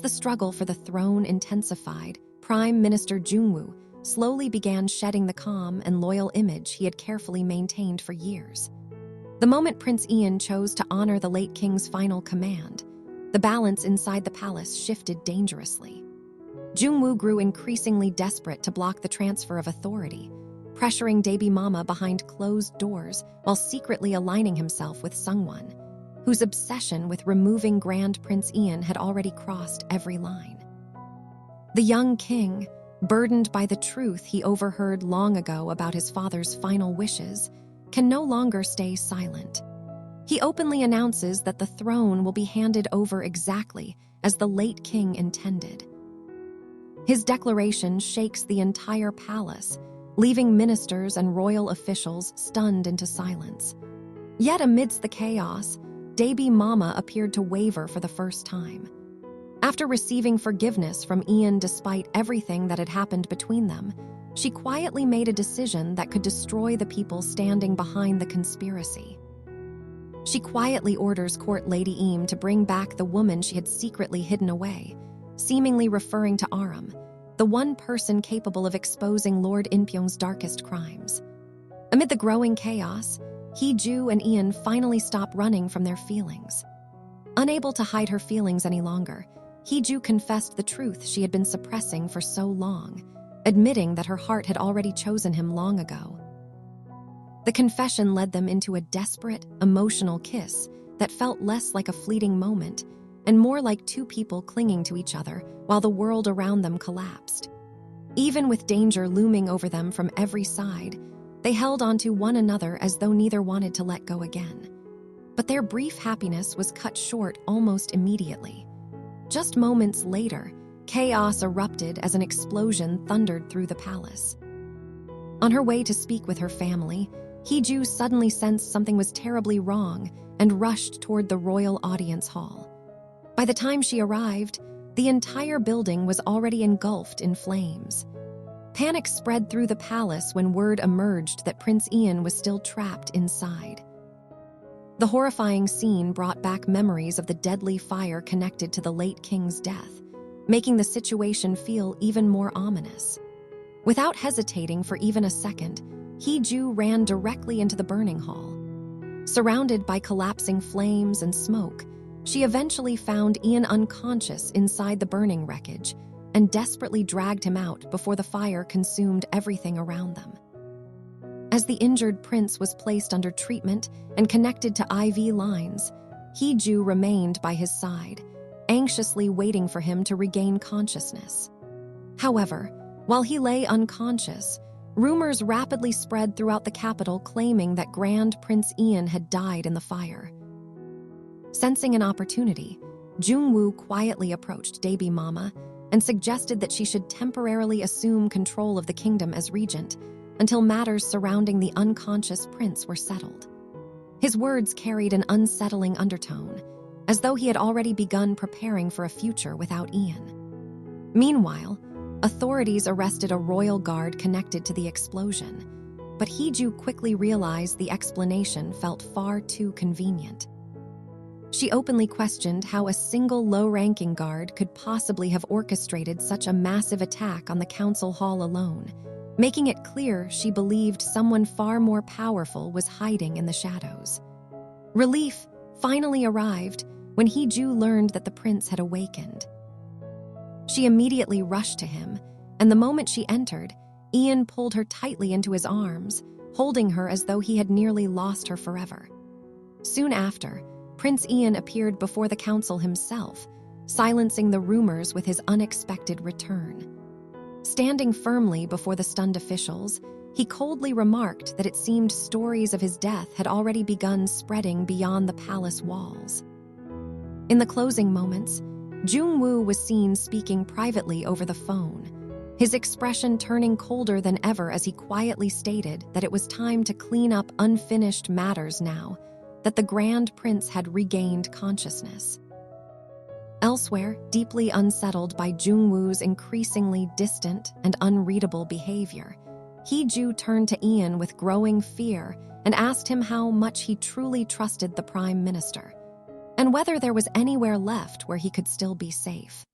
the struggle for the throne intensified, Prime Minister Jung-woo slowly began shedding the calm and loyal image he had carefully maintained for years. The moment Prince Ian chose to honor the late king's final command, the balance inside the palace shifted dangerously. Jung-woo grew increasingly desperate to block the transfer of authority, pressuring baby mama behind closed doors while secretly aligning himself with Sungwon, whose obsession with removing Grand Prince Ian had already crossed every line. The young king, burdened by the truth he overheard long ago about his father's final wishes, can no longer stay silent. He openly announces that the throne will be handed over exactly as the late king intended. His declaration shakes the entire palace, leaving ministers and royal officials stunned into silence. Yet amidst the chaos, baby mama appeared to waver for the first time. After receiving forgiveness from Ian despite everything that had happened between them, she quietly made a decision that could destroy the people standing behind the conspiracy. She quietly orders Court Lady Eam to bring back the woman she had secretly hidden away, seemingly referring to Aram, the one person capable of exposing Lord Inpyeong's darkest crimes. Amid the growing chaos, Hee Joo and Ian finally stop running from their feelings. Unable to hide her feelings any longer, Hee Joo confessed the truth she had been suppressing for so long, admitting that her heart had already chosen him long ago. The confession led them into a desperate, emotional kiss that felt less like a fleeting moment and more like two people clinging to each other while the world around them collapsed. Even with danger looming over them from every side, they held onto one another as though neither wanted to let go again. But their brief happiness was cut short almost immediately. Just moments later, chaos erupted as an explosion thundered through the palace. On her way to speak with her family, Hee Joo suddenly sensed something was terribly wrong and rushed toward the royal audience hall. By the time she arrived, the entire building was already engulfed in flames. Panic spread through the palace when word emerged that Prince Ian was still trapped inside. The horrifying scene brought back memories of the deadly fire connected to the late king's death, making the situation feel even more ominous. Without hesitating for even a second, Hee Joo ran directly into the burning hall. Surrounded by collapsing flames and smoke, she eventually found Ian unconscious inside the burning wreckage and desperately dragged him out before the fire consumed everything around them. As the injured prince was placed under treatment and connected to IV lines, Hee Joo remained by his side, anxiously waiting for him to regain consciousness. However, while he lay unconscious, rumors rapidly spread throughout the capital claiming that Grand Prince Ian had died in the fire. Sensing an opportunity, Jung-woo quietly approached baby mama and suggested that she should temporarily assume control of the kingdom as regent until matters surrounding the unconscious prince were settled. His words carried an unsettling undertone, as though he had already begun preparing for a future without Ian. Meanwhile, authorities arrested a royal guard connected to the explosion, but Hee Joo quickly realized the explanation felt far too convenient. She openly questioned how a single low-ranking guard could possibly have orchestrated such a massive attack on the council hall alone, making it clear she believed someone far more powerful was hiding in the shadows. Relief finally arrived when Hee Joo learned that the prince had awakened. She immediately rushed to him, and the moment she entered, Ian pulled her tightly into his arms, holding her as though he had nearly lost her forever. Soon after, Prince Ian appeared before the council himself, silencing the rumors with his unexpected return. Standing firmly before the stunned officials, he coldly remarked that it seemed stories of his death had already begun spreading beyond the palace walls. In the closing moments, Jung-woo was seen speaking privately over the phone, his expression turning colder than ever as he quietly stated that it was time to clean up unfinished matters now that the Grand Prince had regained consciousness. Elsewhere, deeply unsettled by Jung-woo's increasingly distant and unreadable behavior, Hee Joo turned to Ian with growing fear and asked him how much he truly trusted the Prime Minister, and whether there was anywhere left where he could still be safe.